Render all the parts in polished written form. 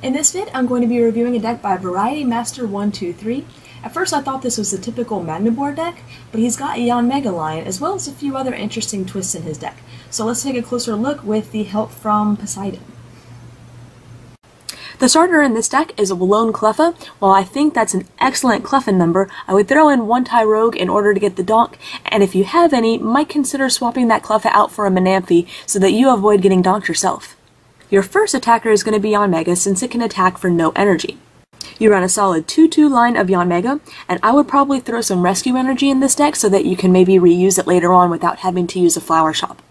In this vid, I'm going to be reviewing a deck by VarietyMaster123. At first I thought this was a typical Magnezone deck, but he's got a Yanmega line, as well as a few other interesting twists in his deck. So let's take a closer look with the help from Poseidon. The starter in this deck is a lone Cleffa. While I think that's an excellent Cleffa number, I would throw in one TIE Rogue in order to get the donk, and if you have any, might consider swapping that Cleffa out for a Manaphy so that you avoid getting donked yourself. Your first attacker is going to be Yanmega since it can attack for no energy. You run a solid 2-2 line of Yanmega, and I would probably throw some rescue energy in this deck so that you can maybe reuse it later on without having to use a flower shop.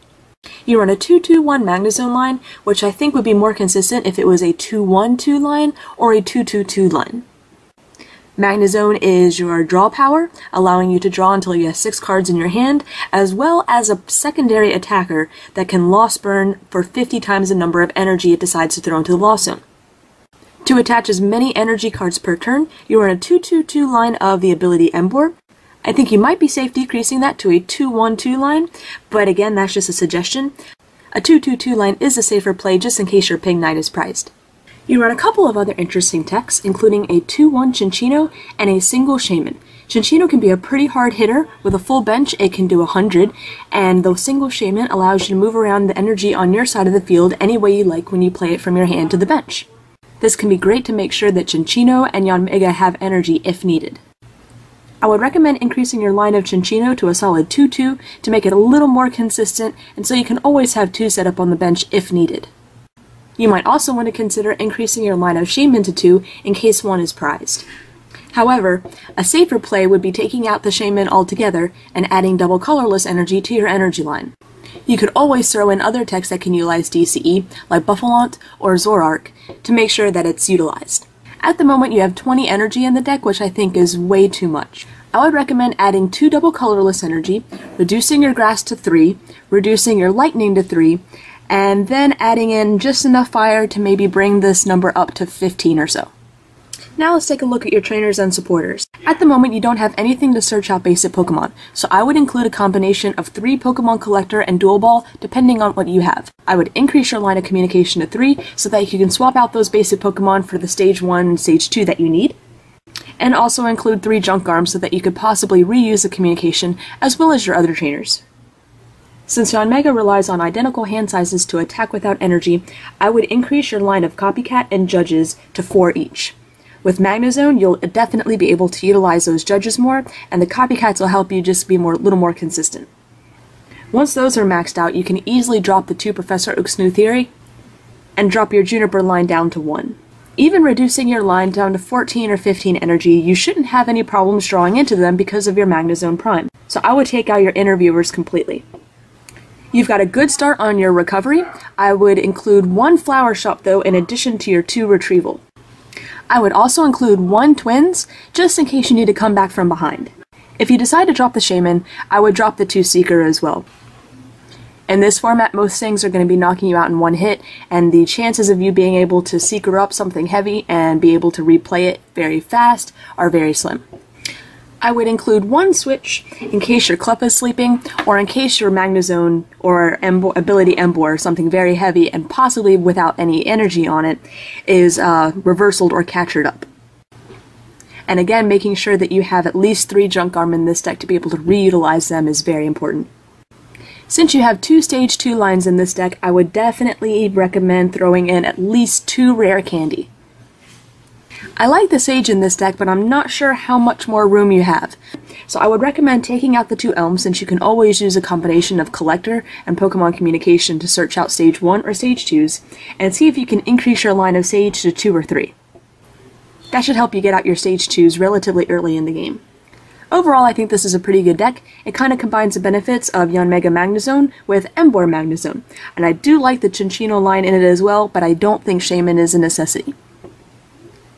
You run a 2-2-1 Magnezone line, which I think would be more consistent if it was a 2-1-2 line or a 2-2-2 line. Magnezone is your draw power, allowing you to draw until you have 6 cards in your hand, as well as a secondary attacker that can lost burn for 50 times the number of energy it decides to throw into the lost zone. To attach as many energy cards per turn, you run a 2-2-2 line of the ability Emboar. I think you might be safe decreasing that to a 2-1-2 line, but again, that's just a suggestion. A 2-2-2 line is a safer play just in case your Pig Knight is prized. You run a couple of other interesting techs, including a 2-1 Cincinno and a single Shaman. Cincinno can be a pretty hard hitter. With a full bench, it can do 100, and the single Shaman allows you to move around the energy on your side of the field any way you like when you play it from your hand to the bench. This can be great to make sure that Cincinno and Yanmega have energy if needed. I would recommend increasing your line of Cincinno to a solid 2-2 to make it a little more consistent, and so you can always have 2 set up on the bench if needed. You might also want to consider increasing your line of Shaman to 2 in case one is prized. However, a safer play would be taking out the Shaman altogether and adding double colorless energy to your energy line. You could always throw in other techs that can utilize DCE, like Buffalont or Zorark, to make sure that it's utilized. At the moment, you have 20 energy in the deck, which I think is way too much. I would recommend adding 2 double colorless energy, reducing your grass to 3, reducing your lightning to 3, and then adding in just enough fire to maybe bring this number up to 15 or so. Now let's take a look at your trainers and supporters. At the moment, you don't have anything to search out basic Pokemon, so I would include a combination of 3 Pokemon Collector and Dual Ball, depending on what you have. I would increase your line of communication to 3, so that you can swap out those basic Pokemon for the Stage 1 and Stage 2 that you need, and also include 3 Junk Arms so that you could possibly reuse the communication, as well as your other trainers. Since Yanmega relies on identical hand sizes to attack without energy, I would increase your line of Copycat and Judges to 4 each. With Magnezone, you'll definitely be able to utilize those Judges more, and the Copycats will help you just be a little more consistent. Once those are maxed out, you can easily drop the 2 Professor Oak's New Theory, and drop your Juniper line down to 1. Even reducing your line down to 14 or 15 energy, you shouldn't have any problems drawing into them because of your Magnezone Prime, so I would take out your Interviewers completely. You've got a good start on your recovery. I would include 1 Flower Shop though in addition to your 2 Retrieval. I would also include 1 Twins, just in case you need to come back from behind. If you decide to drop the Shaman, I would drop the 2 Seeker as well. In this format, most things are going to be knocking you out in 1 hit, and the chances of you being able to Seeker up something heavy and be able to replay it very fast are very slim. I would include 1 switch in case your Cleffa is sleeping, or in case your Magnezone or ability Emboar, something very heavy and possibly without any energy on it, is reversaled or captured up. And again, making sure that you have at least 3 Junk Arm in this deck to be able to reutilize them is very important. Since you have 2 Stage 2 lines in this deck, I would definitely recommend throwing in at least 2 Rare Candy. I like the Sage in this deck, but I'm not sure how much more room you have. So I would recommend taking out the 2 Elms, since you can always use a combination of Collector and Pokemon Communication to search out Stage 1 or Stage 2s, and see if you can increase your line of Sage to 2 or 3. That should help you get out your Stage 2s relatively early in the game. Overall, I think this is a pretty good deck. It kind of combines the benefits of Yanmega Magnezone with Emboar Magnezone, and I do like the Cincinno line in it as well, but I don't think Shaman is a necessity.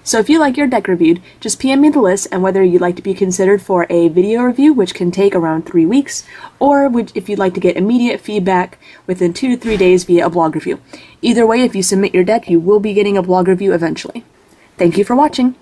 So if you like your deck reviewed, just PM me the list and whether you'd like to be considered for a video review, which can take around 3 weeks, or if you'd like to get immediate feedback within 2 to 3 days via a blog review. Either way, if you submit your deck, you will be getting a blog review eventually. Thank you for watching!